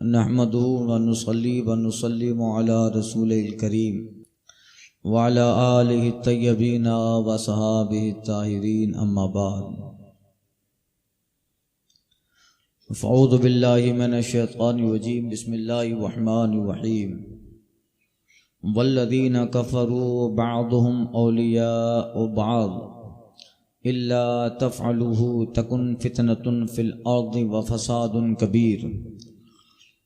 नहमदुहु व नुसल्ली व नुसल्लिमु अला रसूलिल करीम व अला आलिहि तय्यबीन व सहाबिहि ताहिरीन अम्मा बाद। फ़अऊज़ु बिल्लाहि मिनश शैतानिर रजीम बिस्मिल्लाहिर रहमानिर रहीम। वल्लज़ीना कफ़रू बअदुहुम औलियाउ बअद इल्ला तफ़अलूहु तकुन फ़ितनतुन फ़िल अर्ज़ि व फ़सादुन कबीर।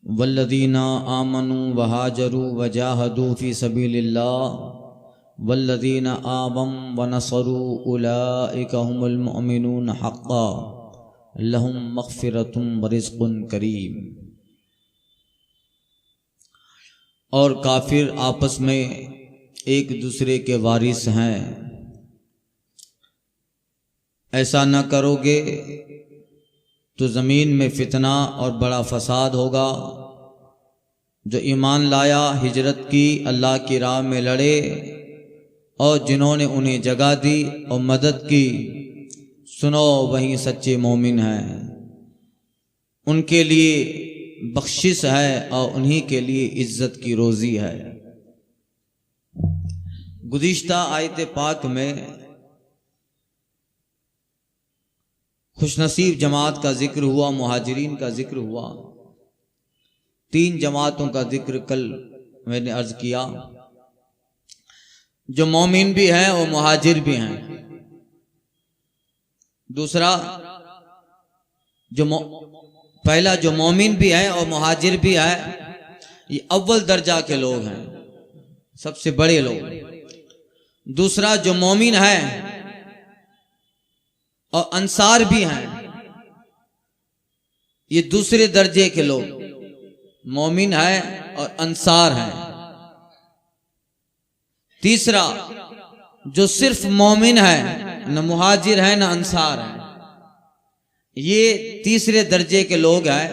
वल्लज़ीना आमनू व हाजरू व जाहदू फ़ी सबीलिल्लाह वल्लज़ीना आवम व नसरू उलाइका हुमुल मुअमिनून हक़्क़न लहुम मग़फ़िरतुन व रिज़्क़ुन करीम। और काफिर आपस में एक दूसरे के वारिस हैं। ऐसा न करोगे तो ज़मीन में फितना और बड़ा फसाद होगा। जो ईमान लाया, हिजरत की, अल्लाह की राह में लड़े और जिन्होंने उन्हें जगह दी और मदद की, सुनो वही सच्चे मोमिन हैं। उनके लिए बख्शिश है और उन्हीं के लिए इज्जत की रोज़ी है। गुज़िश्ता आयत पाक में खुशनसीब जमात का जिक्र हुआ, मुहाजिरीन का जिक्र हुआ। 3 जमातों का जिक्र कल मैंने अर्ज किया, जो मोमिन भी हैं और मुहाजिर भी हैं। दूसरा पहला जो मोमिन भी है और मुहाजिर भी है, ये अव्वल दर्जा के लोग हैं, सबसे बड़े लोग। दूसरा जो मोमिन है और अंसार भी हैं, ये दूसरे दर्जे के लोग। मोमिन है और अंसार हैं। तीसरा जो सिर्फ मोमिन है, न मुहाजिर है न अंसार है, ये तीसरे दर्जे के लोग हैं।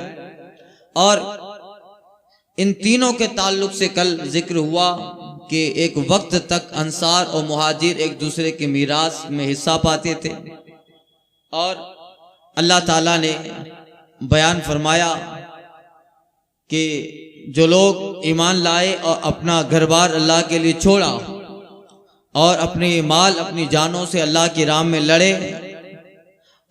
और इन तीनों के ताल्लुक से कल जिक्र हुआ कि एक वक्त तक अंसार और मुहाजिर एक दूसरे के मीरास में हिस्सा पाते थे। और अल्लाह ताला ने बयान फरमाया कि जो लोग ईमान लाए और अपना घर बार अल्लाह के लिए छोड़ा और अपने माल अपनी जानों से अल्लाह की राह में लड़े,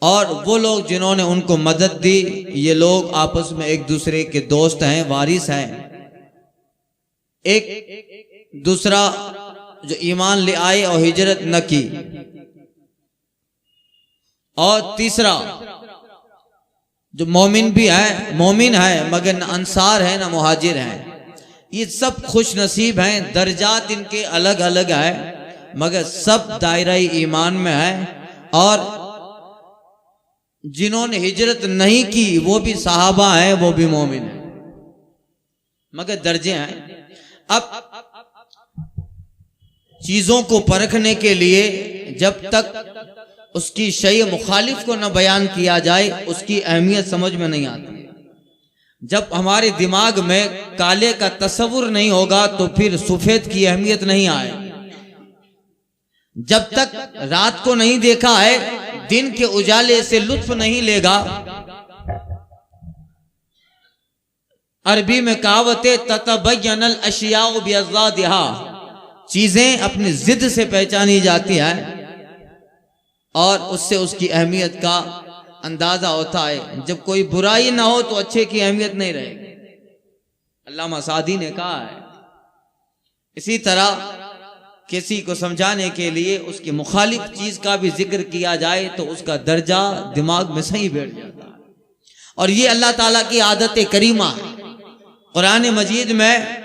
और वो लोग जिन्होंने उनको मदद दी, ये लोग आपस में एक दूसरे के दोस्त हैं, वारिस हैं। एक दूसरा जो ईमान ले आए और हिजरत न की, और तीसरा जो मोमिन भी है, मोमिन है मगर न अंसार है न मुहाजिर है। ये सब खुश नसीब हैं। दर्जात इनके अलग अलग है मगर सब दायरा ईमान में है। और जिन्होंने हिजरत नहीं की वो भी सहाबा हैं, वो भी मोमिन हैं, मगर दर्जे हैं। अब चीजों को परखने के लिए जब तक उसकी शय मुखालिफ को न बयान किया जाए, उसकी अहमियत समझ में नहीं आती। जब हमारे दिमाग में काले का तस्वुर नहीं होगा तो फिर सफेद की अहमियत नहीं आए। जब तक रात को नहीं देखा है, दिन के उजाले से लुत्फ नहीं लेगा। अरबी में कहावत है, ततबय्यनल अशियाउ बिअज़्ज़ादिहा, चीजें अपनी जिद से पहचानी जाती है और उससे उसकी अहमियत का अंदाजा होता है। जब कोई बुराई ना हो तो अच्छे की अहमियत नहीं रहेगी। अल्लामा सादी ने कहा है। इसी तरह किसी को समझाने के लिए उसकी मुखालिफ चीज का भी जिक्र किया जाए तो उसका दर्जा दिमाग में सही बैठ जाता है। और ये अल्लाह ताला की आदत करीमा है। कुरान मजीद में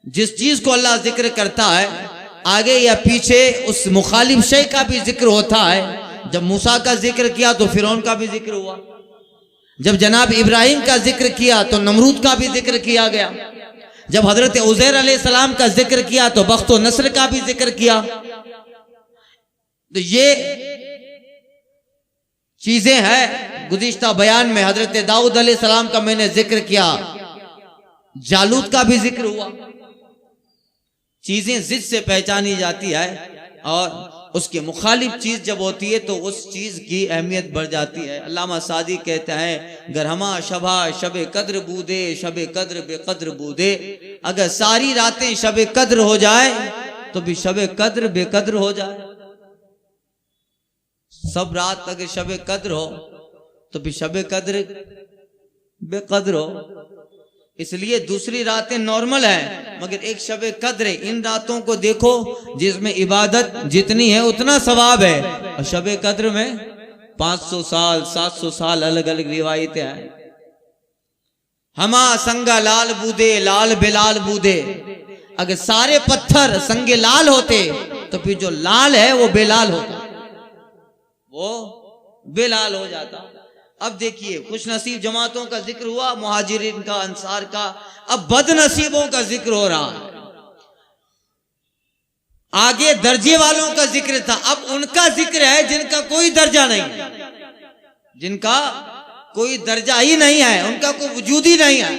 जिस चीज को अल्लाह जिक्र करता है, आगे या पीछे उस मुखालिफ शय का भी जिक्र होता है। जब मूसा का जिक्र किया तो फिरौन का भी जिक्र हुआ। जब जनाब इब्राहिम का जिक्र किया तो नमरूद का भी जिक्र किया गया। जब हजरत उज़ैर अलैहिस्सलाम का जिक्र किया तो बख्त व नस्र का भी जिक्र किया। तो ये चीजें हैं। गुज़िश्ता बयान में हजरत दाऊद अलैहिस्सलाम का मैंने जिक्र किया, जालूत का भी जिक्र हुआ। चीजें जिद से पहचानी जाती है और उसके मुखालिफ चीज जब होती है तो उस चीज की अहमियत बढ़ जाती है। अल्लामा सादी कहते हैं, गरहमा शबा शब कद्र बूदे, शब कद्र बेकद्र बूदे। अगर सारी रातें शब कद्र हो जाए तो भी शब कद्र बेकद्र हो जाए। सब रात अगर शब कद्र हो तो भी शब कद्र बेकद्र हो। इसलिए दूसरी रातें नॉर्मल है, मगर एक शब कद्र, इन रातों को देखो जिसमें इबादत जितनी है उतना सवाब है, और शब कद्र में 500 साल 700 साल अलग अलग रिवायतें हैं। हमा संगा लाल बूदे लाल बेलाल बूदे। अगर सारे पत्थर संगे लाल होते तो फिर जो लाल है वो बेलाल होता, वो बेलाल हो जाता। अब देखिए, खुश नसीब जमातों का जिक्र हुआ, मुहाजिरीन का, अंसार का, अब बदनसीबों का जिक्र हो रहा है। आगे दर्जे वालों का जिक्र था, अब उनका जिक्र है जिनका कोई दर्जा नहीं, जिनका कोई दर्जा ही नहीं है, उनका कोई वजूद ही नहीं है।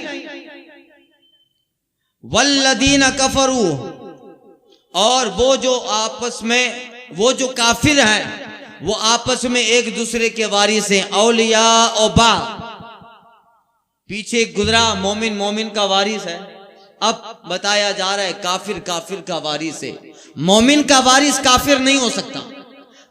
वल्लदीन कफरू, और वो जो आपस में, वो जो काफिर हैं वो आपस में एक दूसरे के वारिस हैं। औलिया और बा, पीछे गुजरा मोमिन मोमिन का वारिस है, अब बताया जा रहा है काफिर काफिर का वारिस है। मोमिन का वारिस काफिर नहीं हो सकता,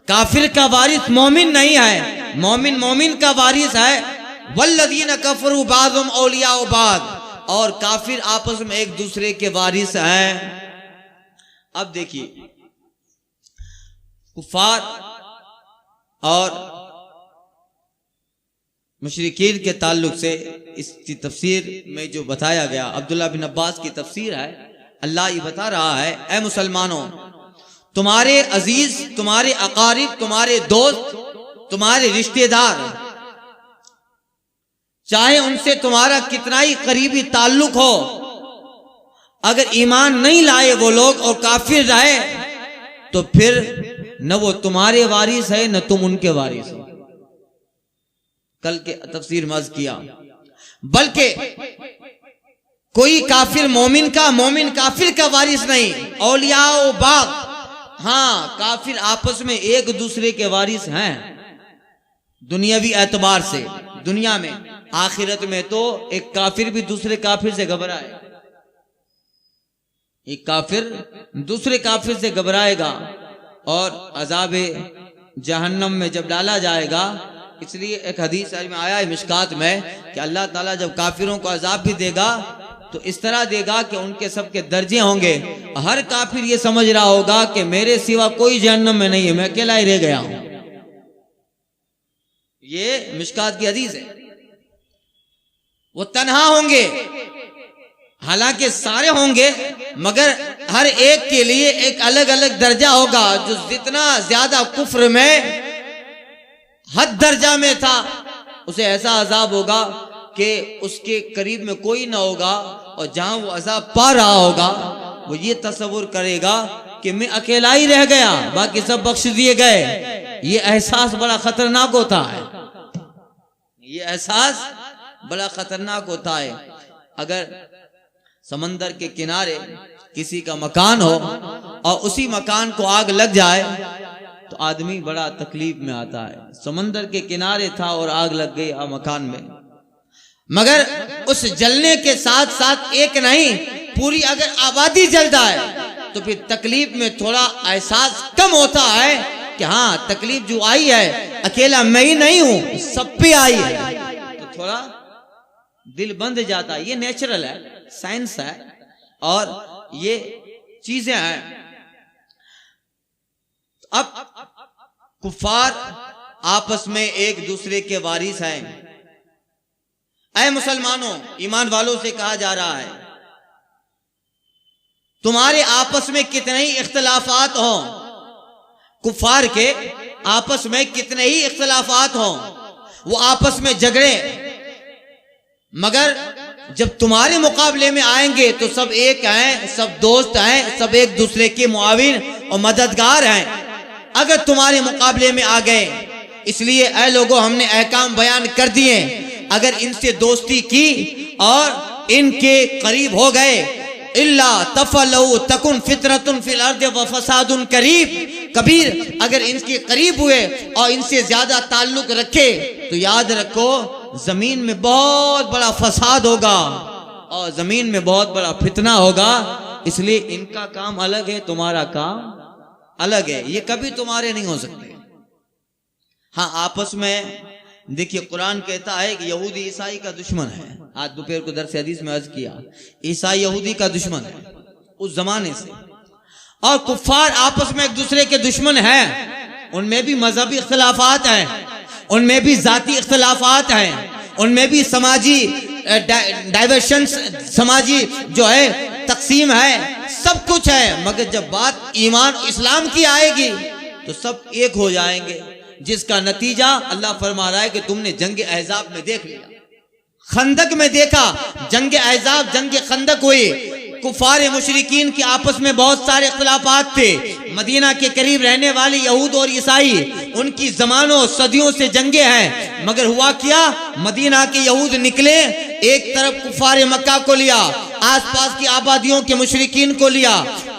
काफिर का वारिस मोमिन नहीं है, मोमिन मोमिन का वारिस है। वल्लदीन कफरू बाज़ुम औलिया व बाज़, और काफिर आपस में एक दूसरे के वारिस हैं। अब देखिए, कुफार और मुशरिकीन के ताल्लुक से इसकी तफसीर में जो बताया गया, अब्दुल्ला बिन अब्बास की तफसीर है। अल्लाह ये बता रहा है, ऐ मुसलमानों, तुम्हारे अजीज, तुम्हारे अकारिब, तुम्हारे दोस्त, तुम्हारे रिश्तेदार, चाहे उनसे तुम्हारा कितना ही करीबी ताल्लुक हो, अगर ईमान नहीं लाए वो लोग और काफिर रहे तो फिर न वो तुम्हारे वारिस है न तुम उनके वारिस हो। कल के तफसीर मज किया, बल्कि कोई काफिर मोमिन का, मोमिन काफिर का वारिस नहीं। औलिया व बाग, हाँ, काफिर आपस में एक दूसरे के वारिस हैं दुनियावी एतबार से। दुनिया में, आखिरत में तो एक काफिर भी दूसरे काफिर से घबराए, एक काफिर दूसरे काफिर से घबराएगा और अज़ाबे जहन्नम में जब डाला जाएगा। इसलिए एक हदीस में आया है मिशकात में कि अल्लाह ताला जब काफिरों को अज़ाब भी देगा तो इस तरह देगा कि उनके सबके दर्जे होंगे। हर काफिर ये समझ रहा होगा कि मेरे सिवा कोई जहन्नम में नहीं है, मैं अकेला ही रह गया हूं। ये मिशकात की हदीस है। वो तन्हा होंगे, हालांकि सारे होंगे, मगर हर एक के लिए एक अलग अलग दर्जा होगा। जो जितना ज्यादा कुफ्र में हद दर्जा में था, उसे ऐसा अजाब होगा कि उसके करीब में कोई ना होगा, और जहां वो अजाब पा रहा होगा वो ये तस्वुर करेगा कि मैं अकेला ही रह गया, बाकी सब बख्श दिए गए। ये एहसास बड़ा खतरनाक होता है, ये एहसास बड़ा खतरनाक होता है। अगर समंदर के किनारे किसी का मकान हो और उसी मकान को आग लग जाए तो आदमी बड़ा तकलीफ में आता है। समंदर के किनारे था और आग लग गई मकान में, मगर उस जलने के साथ साथ एक नहीं, पूरी अगर आबादी जल जाए तो फिर तकलीफ में थोड़ा एहसास कम होता है कि हाँ, तकलीफ जो आई है अकेला मैं ही नहीं हूं, सब पे आई है, तो थोड़ा दिल बंध जाता है। ये नेचुरल है, साइंस है, और ये चीजें हैं। अब कुफार आपस में एक दूसरे के वारिस हैं। ऐ मुसलमानों, ईमान वालों से कहा जा रहा है, तुम्हारे आपस में कितने ही इख्तलाफात हों, कुफार के आपस में कितने ही इख्तलाफात हों, वो आपस में झगड़े, मगर जब तुम्हारे मुकाबले में आएंगे तो सब एक हैं, सब दोस्त हैं, सब एक दूसरे के मुआविन और मददगार हैं। अगर तुम्हारे मुकाबले में आ गए, इसलिए ऐ लोगों, हमने अहकाम बयान कर दिए, अगर इनसे दोस्ती की और इनके करीब हो गए, इल्ला तफलऊ तकुन फितरतुन फिल अर्द व फसादुन करीब, कबीर अगर इनके करीब हुए और इनसे ज्यादा ताल्लुक रखे तो याद रखो जमीन में बहुत बड़ा फसाद होगा और जमीन में बहुत बड़ा फितना होगा। इसलिए इनका काम अलग है, तुम्हारा काम अलग है, ये कभी तुम्हारे नहीं हो सकते। हाँ, आपस में देखिए कुरान कहता है कि यहूदी ईसाई का दुश्मन है। आज दोपहर को दरस हदीस में अर्ज किया, ईसाई यहूदी का दुश्मन है उस जमाने से, और कुफ्फार आपस में एक दूसरे के दुश्मन हैं। उनमें भी मजहबी इख्तिलाफात हैं, उनमें भी जाती इख्तिलाफात हैं, उनमें भी समाजी डाइवर्शन, समाजी जो है तकसीम है, सब कुछ है। मगर जब बात ईमान इस्लाम की आएगी तो सब एक हो जाएंगे, जिसका नतीजा अल्लाह फरमा रहा है कि तुमने जंग अहज़ाब में देख लिया, खंदक में देखा। जंग अहज़ाब, जंग खंदक हुई, कुफार मुशरिकीन के आपस में बहुत सारे इख्तिलाफात थे। मदीना के करीब रहने वाले यहूद और ईसाई, उनकी जमानों सदियों से जंगे हैं। मगर हुआ क्या, मदीना के यहूद निकले, एक तरफ कुफार मक्का को लिया, आसपास की आबादियों के मुशरिकीन को लिया,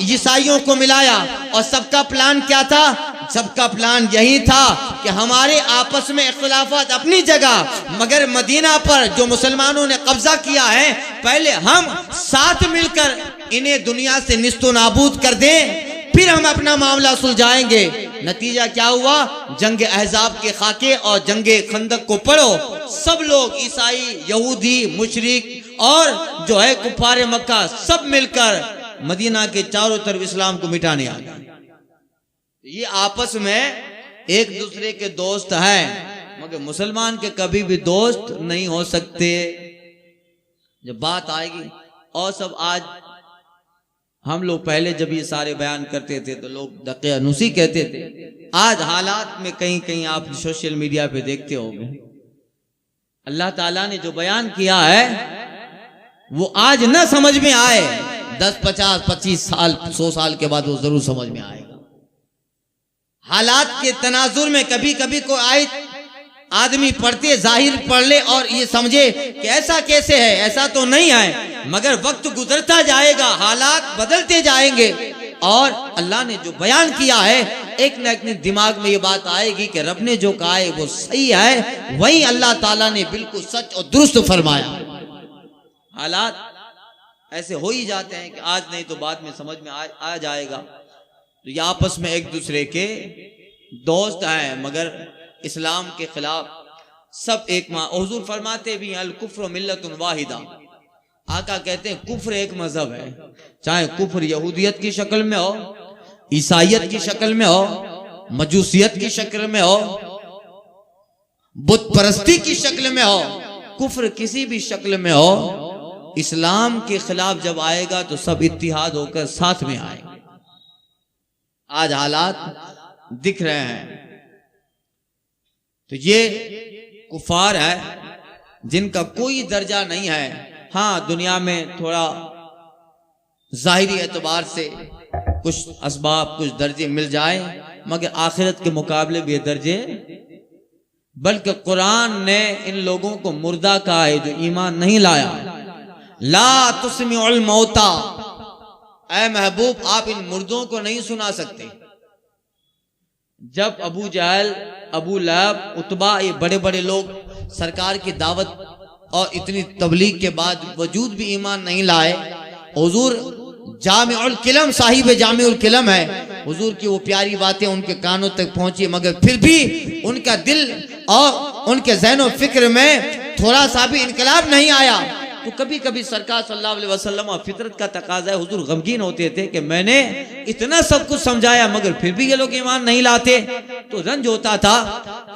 ईसाइयों को मिलाया, और सबका प्लान क्या था? सबका प्लान यही था कि हमारे आपस में इख्तिलाफात अपनी जगह, मगर मदीना पर जो मुसलमानों ने कब्जा किया है, पहले हम साथ मिलकर इन्हें दुनिया से निस्तो नाबूद कर दें, फिर हम अपना मामला सुलझाएंगे। नतीजा क्या हुआ? जंग अहज़ाब के खाके और जंगे खंदक को पढ़ो, सब लोग ईसाई, यहूदी, मुशरिक और जो है कुफार मक्का सब मिलकर मदीना के चारों तरफ इस्लाम को मिटाने आ गए। ये आपस में एक दूसरे के दोस्त हैं, मगर मुसलमान के कभी भी दोस्त नहीं हो सकते। जब बात आएगी और सब, आज हम लोग पहले जब ये सारे बयान करते थे तो लोग दक़यानुसी कहते थे। आज हालात में कहीं कहीं आप सोशल मीडिया पे देखते होंगे, अल्लाह ताला ने जो बयान किया है वो आज न समझ में आए, 10, 50, 25 साल, 100 साल के बाद वो जरूर समझ में आएगा। हालात के तनाजुर में कभी कभी कोई आयत आदमी पढ़ते, जाहिर पढ़ ले और ये समझे कि ऐसा कैसे है, ऐसा तो नहीं है। मगर वक्त गुजरता जाएगा, हालात बदलते जाएंगे, और अल्लाह ने जो बयान किया है, एक न एक दिमाग में ये बात आएगी कि रब ने जो कहा है वो सही है, वही अल्लाह ताला ने बिल्कुल सच और दुरुस्त फरमाया। हालात ऐसे हो ही जाते हैं कि आज नहीं तो बाद में समझ में आ जाएगा। तो ये आपस में एक दूसरे के दोस्त हैं, मगर इस्लाम के खिलाफ सब एक माँ। हुजूर फरमाते भी अल कुफ्र मिल्लतुन वाहिदा, आका कहते हैं कुफ्र एक मजहब है, चाहे कुफ्र यहूदियत की शक्ल में हो, ईसाइयत की शक्ल में हो, मजूसियत की शक्ल में हो, बुत परस्ती की शक्ल में हो, कुफ्र किसी भी शक्ल में हो, इस्लाम के खिलाफ जब आएगा तो सब इत्तिहाद होकर साथ में आएगा। आज हालात दिख रहे हैं। तो ये कुफार है जिनका कोई दर्जा नहीं है। हाँ, दुनिया में थोड़ा जाहिरी एतबार से कुछ असबाब, कुछ दर्जे मिल जाए, मगर आखिरत के मुकाबले भी ये दर्जे, बल्कि कुरान ने इन लोगों को मुर्दा कहा है जो ईमान नहीं लाया। ला तुस्मिउल मौता, ऐ महबूब आप इन मुर्दों को नहीं सुना सकते। जब अबू जहल, अबू लहब, उतबा, ये बड़े बड़े लोग सरकार की दावत और इतनी तबलीग के बाद वजूद भी ईमान नहीं लाए, हुजूर जामिउल किलम, साहिब जामिउल किलम है, हुजूर की वो प्यारी बातें उनके कानों तक पहुंची, मगर फिर भी उनका दिल और उनके ज़हन फिक्र में थोड़ा सा भी इनकलाब नहीं आया। तो कभी कभी सरकार सल्लल्लाहु अलैहि वसल्लम और फितरत का तकाजा है, हुजूर गमगीन होते थे कि मैंने इतना सब कुछ समझाया मगर फिर भी ये लोग ईमान नहीं लाते। तो रंज होता था।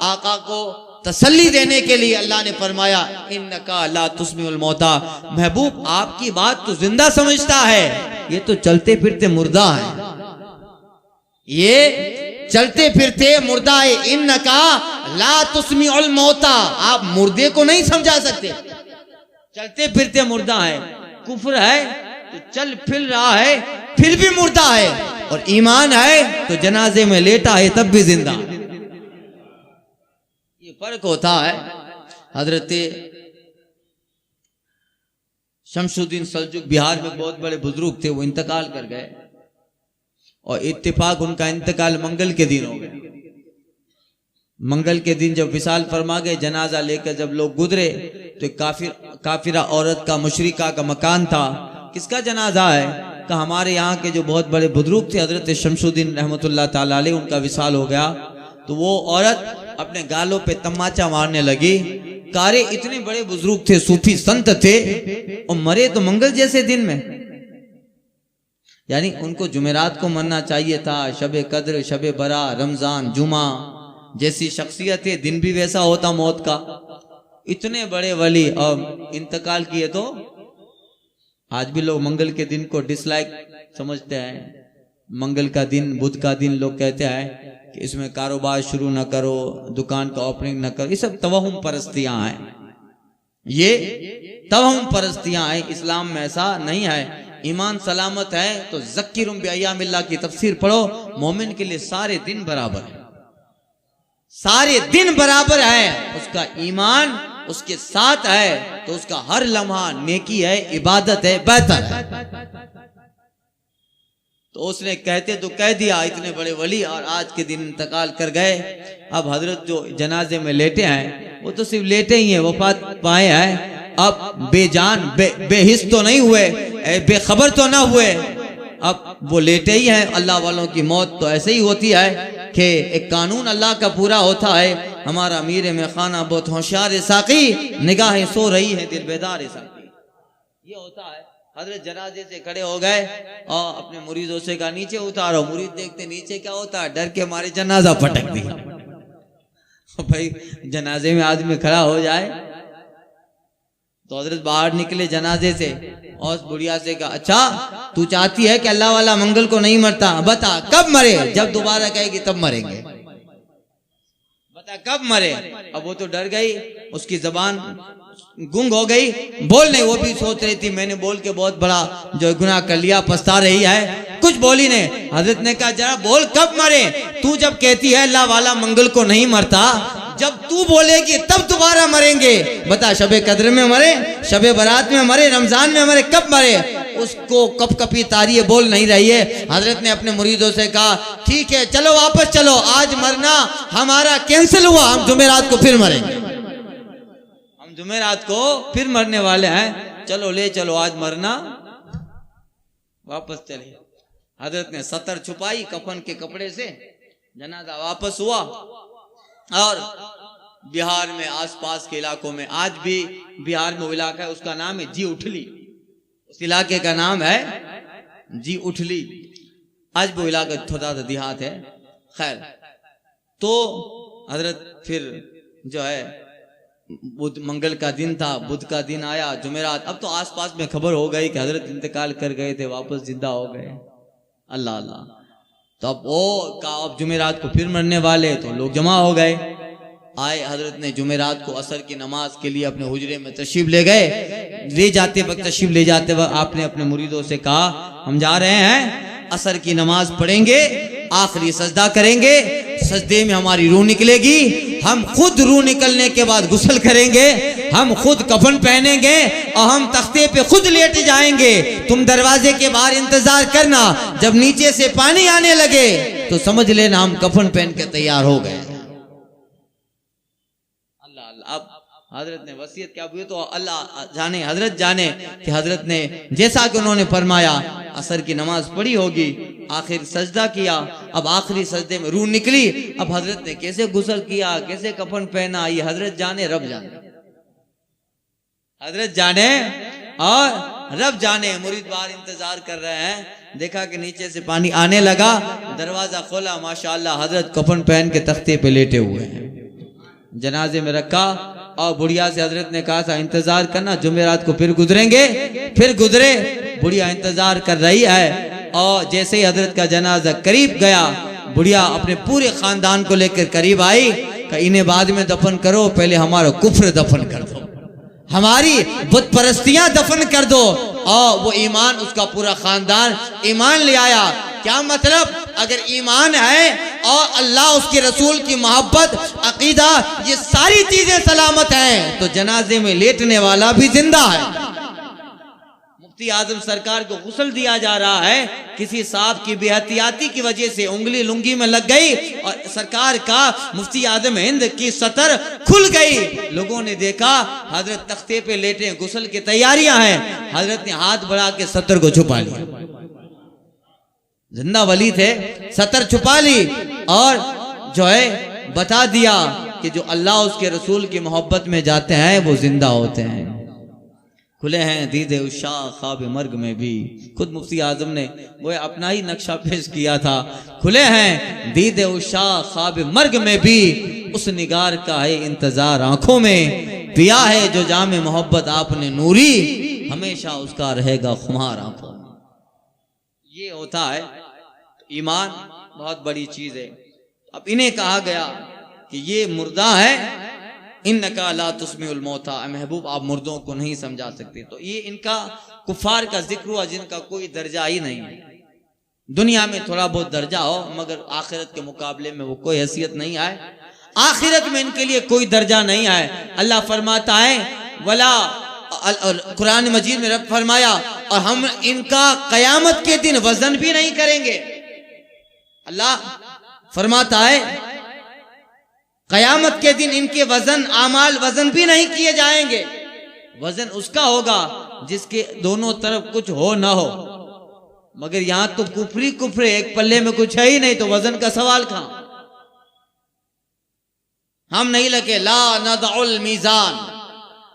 आका को तसल्ली देने के लिए अल्लाह ने फरमाया इन्नका ला तुस्मिउल मौता, महबूब आपकी बात तो जिंदा समझता है, ये तो चलते फिरते मुर्दा है, ये चलते फिरते मुर्दा है। इन्नका ला तुस्मिउल मौता, आप मुर्दे को नहीं समझा सकते, चलते फिरते मुर्दा है। कुफ्र है तो चल फिर रहा है फिर भी मुर्दा है, और ईमान है तो जनाजे में लेटा है तब भी जिंदा। ये फर्क होता है। हजरत शमशुद्दीन सल्जुक बिहार में बहुत बड़े बुजुर्ग थे, वो इंतकाल कर गए। और इत्तेफाक उनका इंतकाल मंगल के दिन हो गया। मंगल के दिन जब विसाल फरमा गए, जनाजा लेकर जब लोग गुजरे तो काफिरा औरत का, मुशरिका का मकान था। किसका जनाजा है? कि हमारे यहाँ के जो बहुत बड़े बुजुर्ग थे हजरत शमसुद्दीन रहमतुल्लाह ताला अलैह, उनका विसाल हो गया। तो वो औरत अपने गालों पे तमाचा मारने लगी। कारे इतने बड़े बुजुर्ग थे, सूफी संत थे, और मरे तो मंगल जैसे दिन में। यानी उनको जुमेरात को मरना चाहिए था, शबे कद्र, शबे बरा, रमजान, जुमा जैसी शख्सियत है, दिन भी वैसा होता मौत का। इतने बड़े वली और इंतकाल किए। तो आज भी लोग मंगल के दिन को डिसलाइक समझते हैं। मंगल का दिन, बुध का दिन लोग कहते हैं कि इसमें कारोबार शुरू न करो, दुकान का ओपनिंग न करो। ये सब तवहुम परस्तियां हैं, ये तवहुम परस्तियां हैं। इस्लाम में ऐसा नहीं है। ईमान सलामत है तो ज़क्किरुम बिअय्यामिल्लाह की तफसीर पढ़ो। मोमिन के लिए सारे दिन बराबर है, सारे दिन बराबर है। उसका ईमान उसके साथ है तो उसका हर लम्हा नेकी है, इबादत है, बेहतर है। तो उसने कहते तो कह दिया, इतने बड़े वली और आज के दिन इंतकाल कर गए। अब हजरत जो जनाजे में लेटे हैं वो तो सिर्फ लेटे ही हैं, वफात पाए हैं। अब बेजान बेहिस तो नहीं हुए, बेखबर तो ना हुए, अब वो लेटे ही हैं। अल्लाह वालों की मौत तो ऐसे ही होती है कि एक कानून अल्लाह का पूरा होता है। हमारा अमीर में खाना बहुत होशियार साकी, निगाहें सो रही है, दिल बेदार साकी, ये होता है। हजरत जनाजे से खड़े हो गए और अपने मुरीदों से कहा नीचे उतारो। मुरीद देखते नीचे क्या होता है, डर के मारे जनाजा पटक दिया। भाई जनाजे में आदमी खड़ा हो जाए तो हजरत बाहर निकले जनाजे से और बुढ़िया से कहा, अच्छा तू चाहती है कि अल्लाह वाला मंगल को नहीं मरता, बता कब मरे? जब दोबारा कहेगी तब मरेंगे, बता कब मरे? अब वो तो डर गई, उसकी जबान गुंग हो गई, बोल नहीं। वो भी सोच रही थी मैंने बोल के बहुत बड़ा जो गुनाह कर लिया, पछता रही है, कुछ बोली नहीं। हजरत ने कहा जरा बोल कब मरे? तू जब कहती है अल्लाह वाला मंगल को नहीं मरता, जब तू बोलेगी तब दोबारा मरेंगे। बता शबे कद्र में मरे, शबे बारात में मरे, रमजान में मरे, कब मरे? उसको कप कपी तारी बोल नहीं रही है। हजरत ने अपने मुरीदों से कहा ठीक है चलो वापस चलो, आज मरना हमारा कैंसिल हुआ, हम जुमेरात को फिर मरेंगे, हम जुमेरात को फिर मरने वाले हैं, चलो ले चलो आज मरना, वापस चले। हजरत ने सतर छुपाई कफन के कपड़े से, जनाजा वापस हुआ। और बिहार में आसपास के इलाकों में आज भी बिहार में वो इलाका है, उसका नाम है जी उठली, उस इलाके का नाम है जी उठली। आज वो इलाका छोटा सा देहात है। खैर तो हजरत फिर जो है बुध मंगल का दिन था, बुध का दिन आया, जुमेरात। अब तो आसपास में खबर हो गई कि हजरत इंतकाल कर गए थे, वापस जिंदा हो गए। अल्लाह अल्लाह। तो अब वो कहा अब जुमेरात को फिर मरने वाले, तो लोग जमा हो गए। आए हजरत ने जुमेरात को असर की नमाज के लिए अपने हुजरे में तशरीफ ले गए। ले जाते वक्त तशरीफ ले जाते वक्त आपने अपने मुरीदों से कहा हम जा रहे हैं, असर की नमाज पढ़ेंगे, आखिरी सजदा करेंगे, सजदे में हमारी रूह निकलेगी, हम खुद रूह निकलने के बाद गुस्ल करेंगे, हम खुद कफन पहनेंगे और हम तख्ते पे खुद लेट जाएंगे। तुम दरवाजे के बाहर इंतजार करना, जब नीचे से पानी आने लगे तो समझ लेना हम कफन पहन के तैयार हो गए। अल्लाह अल्लाह। अब हजरत ने वसीयत क्या हुई तो अल्लाह जाने, हजरत जाने कि हजरत ने जैसा कि उन्होंने फरमाया असर की नमाज पढ़ी होगी, आखिर सजदा किया। अब आखिरी सजदे में रूह निकली। अब हजरत ने कैसे गुस्ल किया, कैसे कफन पहना, ये हजरत जाने रब जाने, हजरत जाने और रब जाने। मुरीद बाहर इंतजार कर रहे हैं, देखा कि नीचे से पानी आने लगा, दरवाजा खोला, माशाअल्लाह हजरत कफन पहन के तख्ते पे लेटे हुए हैं, जनाजे में रखा। और बुढ़िया से हजरत ने कहा था इंतजार करना, जुमेरात को फिर गुजरेंगे। फिर गुजरे, बुढ़िया इंतजार कर रही है। और जैसे ही हजरत का जनाजा करीब गया, बुढ़िया अपने पूरे खानदान को लेकर करीब आई कि इन्हें बाद में दफन करो, पहले हमारा कुफ्र दफन कर दो, हमारी बुत परस्तियां दफन कर दो। और वो ईमान, उसका पूरा खानदान ईमान ले आया। क्या मतलब? अगर ईमान है और अल्लाह उसके रसूल की मोहब्बत, अकीदा, ये सारी चीजें सलामत हैं तो जनाजे में लेटने वाला भी जिंदा है। मुफ्ती आजम सरकार को गुस्ल दिया जा रहा है, किसी साहब की बेहतियाती की वजह से उंगली लुंगी में लग गई और सरकार का मुफ्ती आजम हिंद की सतर खुल गई। लोगों ने देखा हजरत तख्ते पे लेटे, गुस्ल की तैयारियां हैं, हजरत ने हाथ बढ़ा के सतर को छुपा लिया। जिंदा वली थे, सतर छुपा ली और जो है बता दिया कि जो अल्लाह उसके रसूल की मोहब्बत में जाते हैं वो जिंदा होते हैं। खुले हैं दीदे उशा ख्वाब मर्ग में भी, खुद मुफ्ती आजम ने वो अपना ही नक्शा पेश किया था। खुले हैं दीदे उशा ख्वाब मर्ग में भी, उस निगार का है इंतजार आंखों में, पिया है जो जामे मोहब्बत आपने नूरी, हमेशा उसका रहेगा खुमार आंखों में। ये होता है ईमान, बहुत बड़ी चीज है। अब इन्हें कहा गया कि ये मुर्दा है, इन्नका ला तुस्मिउल मौता, महबूब आप मुर्दों को नहीं समझा सकते। तो ये इनका कुफार का जिक्र हुआ जिनका कोई दर्जा ही नहीं है। दुनिया में थोड़ा बहुत दर्जा हो मगर आखिरत के मुकाबले में वो कोई हैसियत नहीं आए, आखिरत में इनके लिए कोई दर्जा नहीं आए। अल्लाह फरमाता है वला, कुरान मजीद में रब फरमाया और हम इनका कयामत के दिन वजन भी नहीं करेंगे। अल्लाह फरमाता है कयामत के दिन इनके वजन आमाल वजन भी नहीं किए जाएंगे। वजन उसका होगा जिसके दोनों तरफ कुछ हो ना हो, मगर यहां तो कुफरी कुफरे, एक पल्ले में कुछ है ही नहीं, तो वजन का सवाल कहां। हम नहीं लगे ला नदउल मीजान,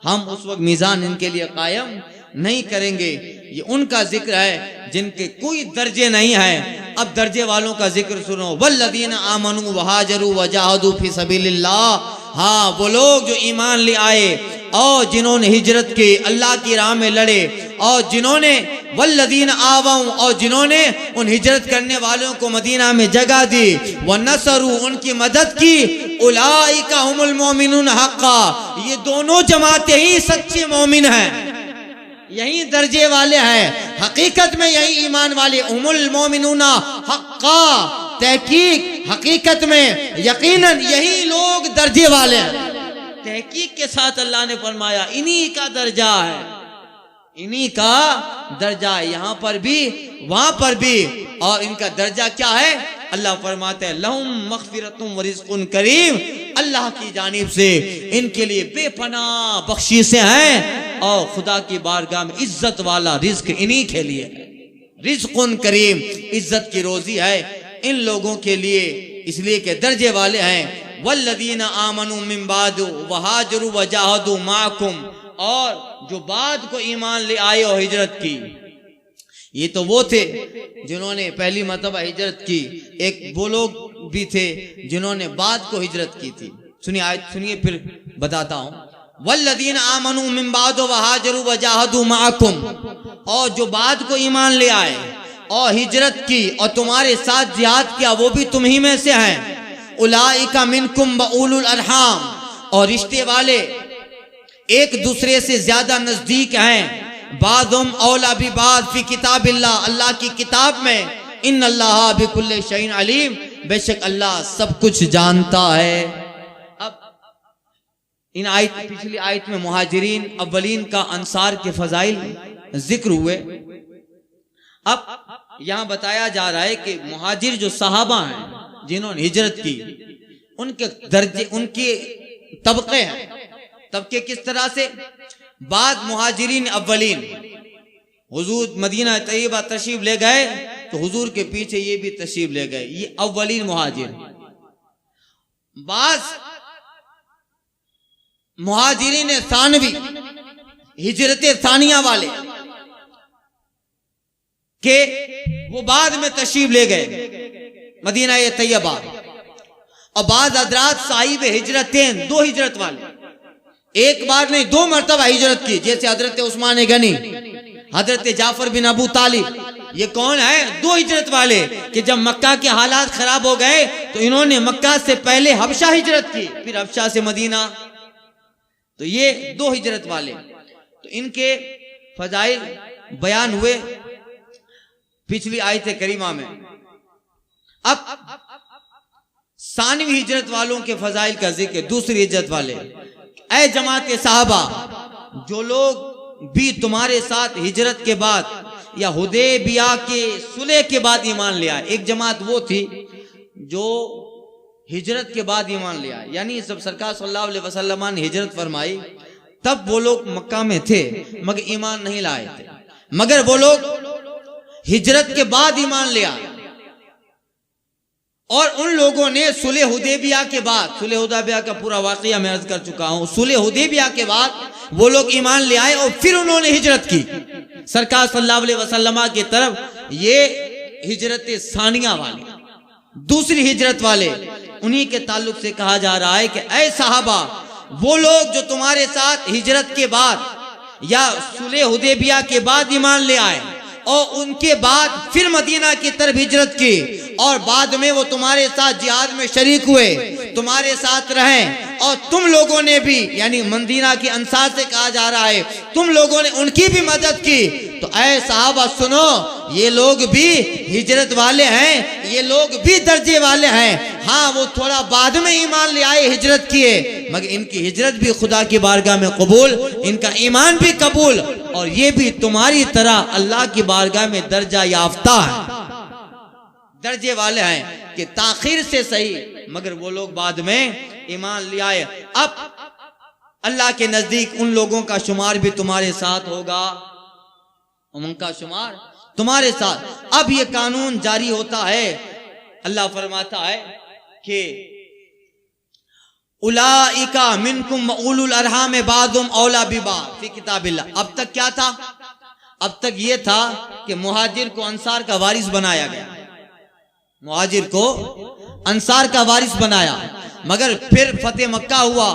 हम उस वक्त मीजान इनके लिए कायम नहीं करेंगे। ये उनका जिक्र है जिनके कोई दर्जे नहीं है। अब दर्जे वालों का जिक्र सुनो, वल्लदीन आमनू वहाजरू वजाहदू फी सबीलिल्लाह, हाँ वो लोग जो ईमान ले आए और जिन्होंने हिजरत की, अल्लाह की राह में लड़े, और जिन्होंने वल्लदीन आवाऊ, और जिन्होंने उन हिजरत करने वालों को मदीना में जगह दी, व नसरू उनकी मदद की, उलाइका हुमुल मोमिनून हक्का, ये दोनों जमातें ही सच्चे मोमिन हैं, यही दर्जे वाले हैं, हकीकत में यही ईमान वाले, उमुल मोमिनूना हक्का, तहकीक हकीकत में यकीनन यही लोग दर्जे वाले हैं। तहकीक के साथ अल्लाह ने फरमाया इन्हीं का दर्जा है, इन्हीं का दर्जा है, यहां पर भी वहां पर भी। और इनका दर्जा क्या है? अल्लाह फरमाते हैं लहुम मग़फ़िरतुम व रिज़्क़ुन करीम, अल्लाह की जानिब से इनके लिए बेपनाह बख्शीशें हैं और खुदा की बारगाह में इज्जत वाला रिज्क इन्हीं के लिए है। रिज़्क़ुन करीम, इज्जत की रोजी है इन लोगों के लिए, इसलिए के दर्जे वाले हैं। वल्लदीना आमनू मिन बाद वहाजरू वजाहदू माकुम, और जो बाद को ईमान ले आए और हिजरत की, ये तो वो थे जिन्होंने पहली मर्तबा हिजरत की, एक वो लोग भी थे जिन्होंने बाद को हिजरत की थी। सुनिए आयत सुनिए फिर बताता हूं। वल्लदीन आमनू मिन बाद वहाजरू वजाहदू माकुम, और जो बाद को ईमान ले आए और हिजरत की और तुम्हारे साथ जिहाद किया, वो भी तुम ही में से हैं। उलाइका मिनकुम व उलुल अरहाम, और रिश्ते वाले एक दूसरे से ज्यादा नजदीक हैं। बादुम औला भी बाद फी किताबिल्लाह, अल्लाह की किताब में, इन अल्लाह बिकुल्लि शैइन अलीम, बेशक अल्लाह सब कुछ जानता है। अब इन आयत, पिछली आयत में मुहाजिरीन अव्वलीन का अंसार के फजाइल जिक्र हुए। अब यहां बताया जा रहा है कि मुहाजिर जो सहाबा हैं जिन्होंने हिजरत की, उनके दर्जे, उनके तबके हैं। तबके किस तरह से? बाद मुहाजिरीन अव्वलीन, हुजूर मदीना तैयबा तशरीफ ले गए तो हुजूर के पीछे ये भी तशरीफ ले गए, ये अव्वलीन मुहाजिर। बाद मुहाजिरीन सानवी, हिजरत सानिया वाले के वो बाद में तशरीफ ले गए मदीना ये तैयबा। और बाद हजरात साहिब हिजरतें, दो हिजरत वाले, एक बार नहीं दो मर्तबा हिजरत की, जैसे हजरत उस्मान गनी, हजरत जाफर बिन अबू तालिब। ये कौन है? दो हिजरत वाले कि जब मक्का के हालात खराब हो गए तो इन्होंने मक्का से पहले हबशा हिजरत की, फिर हबशा से मदीना। तो ये दो हिजरत वाले, तो इनके फजाइल बयान हुए पिछली आयत करीमा में। अब सानवी हिजरत वालों के फजाइल का जिक्र, दूसरी हिजरत वाले। ऐ जमात के साहबा, जो लोग भी तुम्हारे साथ हिजरत के बाद या हुदैबिया के सुलह के बाद ईमान ले आए। एक जमात वो थी जो हिजरत के बाद ईमान ले आए, यानी जब सरकार सल्लल्लाहु अलैहि वसल्लम ने हिजरत फरमाई तब वो लोग मक्का में थे मगर ईमान नहीं लाए थे, मगर वो लोग हिजरत के बाद ईमान ले आए। और उन लोगों ने सुलह हुदैबिया के बाद, सुलह हुदैबिया का पूरा वाकया मैं अर्ज कर चुका हूं, सुलह हुदैबिया के बाद वो लोग ईमान ले आए और फिर उन्होंने हिजरत की सरकार सल्लल्लाहु अलैहि वसल्लम की तरफ। ये हिजरत सानिया वाले, दूसरी हिजरत वाले, उन्हीं के ताल्लुक से कहा जा रहा है कि ऐ साहबा, वो लोग जो तुम्हारे साथ हिजरत के बाद या सुलह हुदैबिया के बाद ईमान ले आए और उनके बाद फिर मदीना की तरफ हिजरत की और बाद में वो तुम्हारे साथ जिहाद में शरीक हुए, तुम्हारे साथ रहे, और तुम लोगों ने भी, यानी मदीना के अंसार से कहा जा रहा है, तुम लोगों ने उनकी भी मदद की। तो ऐ साहबा सुनो, ये लोग भी हिजरत वाले हैं, ये लोग भी दर्जे वाले हैं। हाँ, वो थोड़ा बाद में ईमान ले आए, हिजरत किए, मगर इनकी हिजरत भी खुदा की बारगाह में कबूल, इनका ईमान भी कबूल, और ये भी तुम्हारी तरह अल्लाह की बारगाह में दर्जा याफ्ता है, दर्जे वाले हैं कि ताखीर से सही, मगर वो लोग बाद में ईमान ले आए। अब अल्लाह के नजदीक उन लोगों का शुमार भी तुम्हारे साथ होगा, उनका शुमार तुम्हारे साथ। अब ये कानून जारी होता है, अल्लाह फरमाता है कि उलाइका मिनकुम उलुल अरहाम बादुम औला बिबाद फी किताबिल्लाह। अब तक क्या था? अब तक ये था कि मुहाजिर को अंसार का वारिस बनाया गया, मुहाजिर को अंसार का वारिस बनाया, मगर फिर फतेह मक्का हुआ,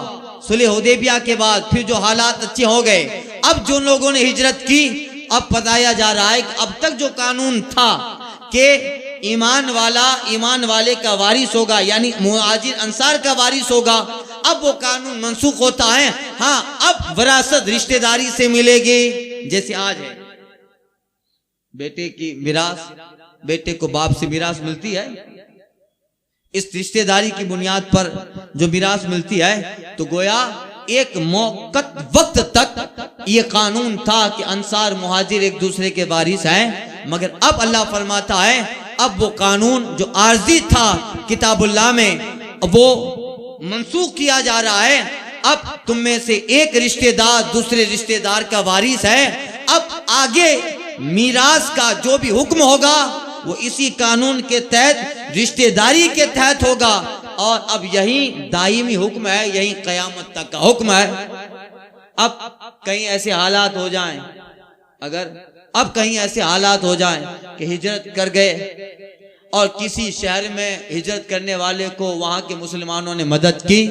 सुलह हुदैबिया के बाद फिर जो हालात अच्छे हो गए, अब जो लोगों ने हिजरत की, अब बताया जा रहा है कि अब तक जो कानून था कि ईमान वाला ईमान वाले का वारिस होगा, यानी मुहाजिर अंसार का वारिस होगा, अब वो कानून मनसूख होता है। हाँ, अब विरासत रिश्तेदारी से मिलेगी, जैसे आज है बेटे की मिरास, बेटे को बाप से मिरास मिलती है, इस रिश्तेदारी की बुनियाद पर जो मिरास मिलती है, तो गोया एक मौकत वक्त तक ये कानून था कि अंसार मुहाजिर एक दूसरे के वारिस हैं, मगर अब अल्लाह फरमाता है अब वो कानून जो आर्जी था किताबुल्लाह में, वो मनसूख किया जा रहा है। अब तुम में से एक रिश्तेदार दूसरे रिश्तेदार का वारिस है। अब आगे मीरास का जो भी हुक्म होगा वो इसी कानून के तहत, रिश्तेदारी के तहत होगा, और अब यही दायमी हुक्म है, यही कयामत तक का हुक्म है। अब कहीं ऐसे हालात हो जाएं, अगर अब कहीं ऐसे हालात हो जाएं कि हिजरत कर गए और किसी शहर में हिजरत करने वाले को वहां के मुसलमानों ने मदद की,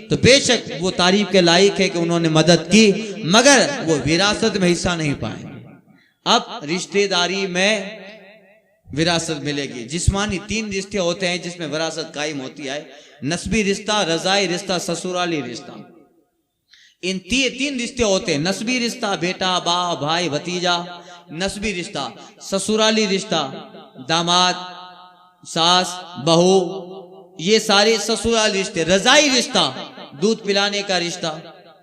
तो बेशक वो तारीफ के लायक है कि उन्होंने मदद की, मगर वो विरासत में हिस्सा नहीं पाएंगे। अब रिश्तेदारी में विरासत मिलेगी। जिस्मानी 3 रिश्ते होते हैं जिसमें विरासत कायम होती है, नस्बी रिश्ता, रजाई रिश्ता, ससुराली रिश्ता। इन 3 रिश्ते होते हैं। नस्बी रिश्ता बेटा, बाप, भाई, भतीजा, नस्बी रिश्ता। ससुराली रिश्ता दामाद, सास, बहू, ये सारे ससुराली रिश्ते। रजाई रिश्ता दूध पिलाने का रिश्ता,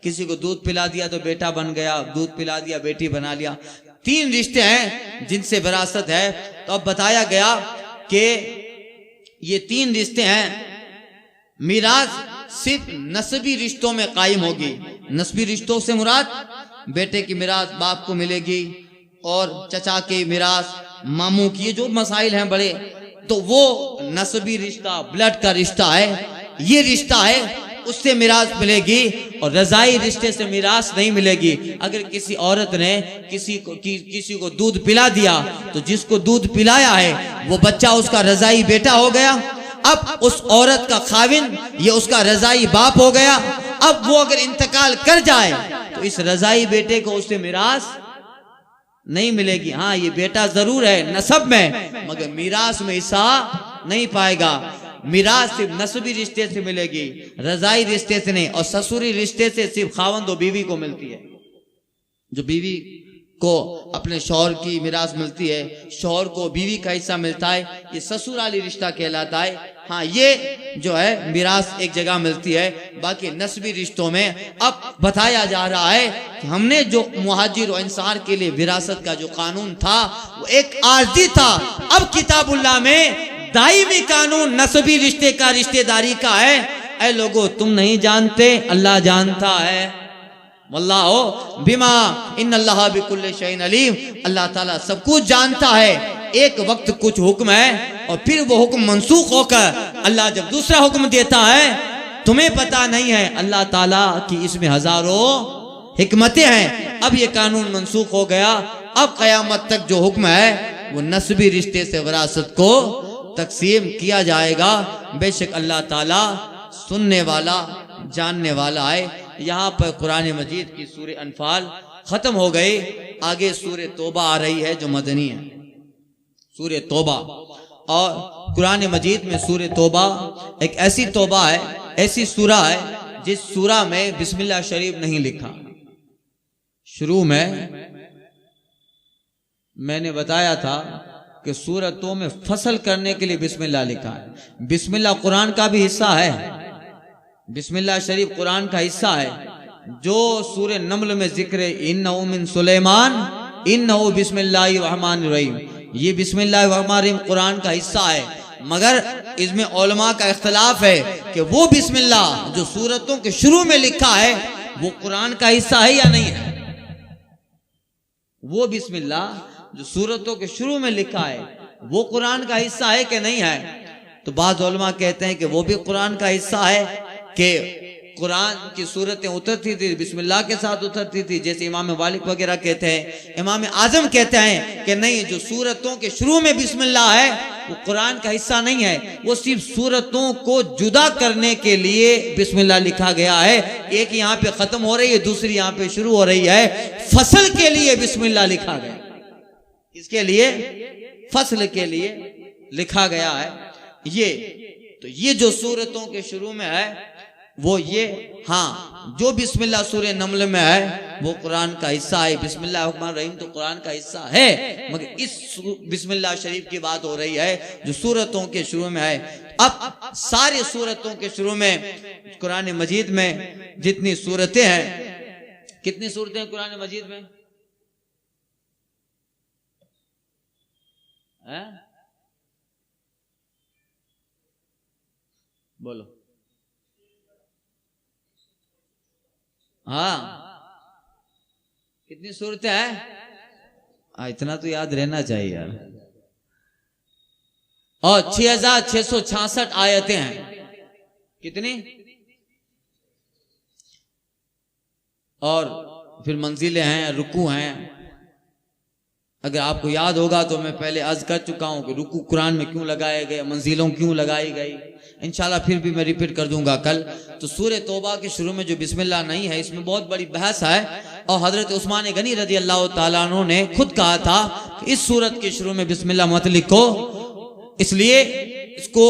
किसी को दूध पिला दिया तो बेटा बन गया, दूध पिला दिया बेटी बना लिया। 3 रिश्ते हैं जिनसे विरासत है। तो अब बताया गया कि ये 3 रिश्ते हैं, मिरास सिर्फ नस्बी रिश्तों में कायम होगी। नस्बी रिश्तों से मुराद बेटे की मिरास बाप को मिलेगी, और चचा के मिरास मामू की, ये जो मसाइल हैं बड़े, तो वो नस्बी रिश्ता, ब्लड का रिश्ता है, ये रिश्ता है, उससे मिरास मिलेगी। और रजाई रिश्ते से मिरास नहीं मिलेगी। अगर किसी औरत ने किसी को दूध पिला दिया, तो जिसको दूध पिलाया है वो बच्चा उसका रजाई बेटा हो गया। अब उस औरत का खाविन ये उसका रजाई बाप हो गया। अब वो अगर इंतकाल कर जाए तो इस रजाई बेटे को उससे मिरास नहीं मिलेगी। हाँ, ये बेटा जरूर है नसब में, मगर मिरास में हिस्सा नहीं पाएगा। मिरास सिर्फ नस्बी रिश्ते से मिलेगी, रजाई रिश्ते से नहीं। और ससुरी रिश्ते से सिर्फ खावंद और बीवी को मिलती है। जो बीवी को अपने शौहर की मिरास मिलती है, शौहर को बीवी का हिस्सा मिलता है, ये ससुराली रिश्ता कहलाता है। हाँ, ये जो है मिरास एक जगह मिलती है, बाकी नस्बी रिश्तों में अब बताया जा रहा है कि हमने जो मुहाजिर और अंसार के लिए विरासत का जो कानून था वो एक आर्जी था। अब किताबुल्लाह में दायमी कानून नस्बी रिश्ते का, रिश्तेदारी का है। ऐ लोगों, तुम नहीं जानते, अल्लाह जानता है। वल्लाहु बिमा इन्नल्लाह बिकुल्लि शैइन अलीम। अल्लाह ताला सब कुछ जानता है। एक वक्त कुछ हुक्म है और फिर वो हुक्म मनसूख होकर अल्लाह जब दूसरा हुक्म देता है, तुम्हें पता नहीं है। अल्लाह ताला की इसमें हजारों हिकमतें हैं। अब ये कानून मनसूख हो गया। अब कयामत तक जो हुक्म है वो नस्बी रिश्ते से विरासत को तकसीम किया जाएगा। बेशक अल्लाह ताला सुनने वाला, जानने वाला है। यहाँ पर कुरान मजीद की सूरह अनफाल खत्म हो गई। आगे सूरह तौबा आ रही है जो मदनी है, सूरह तौबा। और कुरान मजीद में सूरह तौबा एक ऐसी तौबा है, ऐसी सूरा है जिस सूरा में बिस्मिल्लाह शरीफ नहीं लिखा। शुरू में मैंने बताया था कि सूरतों में फसल करने के लिए बिस्मिल्लाह लिखा है। बिस्मिल्लाह कुरान का भी हिस्सा है, बिस्मिल्लाह शरीफ कुरान का हिस्सा है। जो सूरह नमल में जिक्र है, इन्नहु मिन सुलेमान इन्नहु बिस्मिल्लाहिर रहमानिर रहीम, ये बिस्मिल्लाहिर रहमानिर रहीम कुरान का हिस्सा है। मगर इसमें उलमा का इख्तलाफ है कि वो बिस्मिल्लाह जो सूरतों के शुरू में लिखा है वो कुरान का हिस्सा है या नहीं है। वो बिस्मिल्लाह जो सूरतों के शुरू में लिखा है वो कुरान का हिस्सा है कि नहीं है। तो बाज़ उलमा कहते हैं कि वो भी कुरान का हिस्सा है, कि कुरान की सूरतें उतरती थी बिस्मिल्लाह के साथ उतरती थी, जैसे इमाम वालिक वगैरह कहते हैं। इमाम आजम कहते हैं कि नहीं, जो सूरतों के शुरू में बिस्मिल्लाह है वो कुरान का हिस्सा नहीं है, वो सिर्फ सूरतों को जुदा करने के लिए बिस्मिल्लाह लिखा गया है। एक यहाँ पे खत्म हो रही है, दूसरी यहाँ पे शुरू हो रही है। फसल के लिए बिस्मिल्लाह लिखा गया, इसके लिए फसल के लिए लिखा गया है। ये जो सूरतों के शुरू में है वो ये, हाँ, जो बिस्मिल्लाह सूरह नमल में है वो कुरान का हिस्सा है। बिस्मिल्लाह रहमान रहीम तो कुरान का हिस्सा है, मगर इस बिस्मिल्लाह शरीफ की बात हो रही है जो सूरतों के शुरू में है। अब सारे सूरतों के शुरू में कुरान मजीद में जितनी सूरतें हैं, कितनी सूरतें हैं कुरान मजीद में? बोलो। हाँ, कितनी सूरतें हैं? इतना तो याद रहना चाहिए यार। और 6666 आयतें हैं। कितनी? और फिर मंजिलें हैं, रुकू हैं। अगर आपको याद होगा तो मैं पहले अर्ज कर चुका हूं कि रुकू कुरान में क्यों लगाए गए, मंजिलों क्यों लगाई गई। इंशाल्लाह फिर भी मैं रिपीट कर दूंगा कल। तो सूरह तौबा के शुरू में जो बिस्मिल्लाह नहीं है, इसमें बहुत बड़ी बहस है। और हजरत उस्मान गनी रजी अल्लाह ताला अन्हु ने खुद कहा था कि इस सूरत के शुरू में बिस्मिल्लाह मत लिखो, इसलिए इसको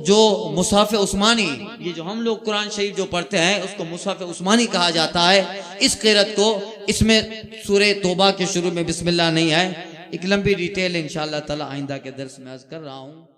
जो मुसहफ उस्मानी, ये जो हम लोग कुरान शरीफ जो पढ़ते हैं उसको मुसहफ उस्मानी कहा जाता है। इस क़िरात को, इसमें सूरह तौबा के शुरू में बिस्मिल्लाह नहीं है। एक लंबी डिटेल इंशाअल्लाह ताला आइंदा के दर्स में अर्ज कर रहा हूँ।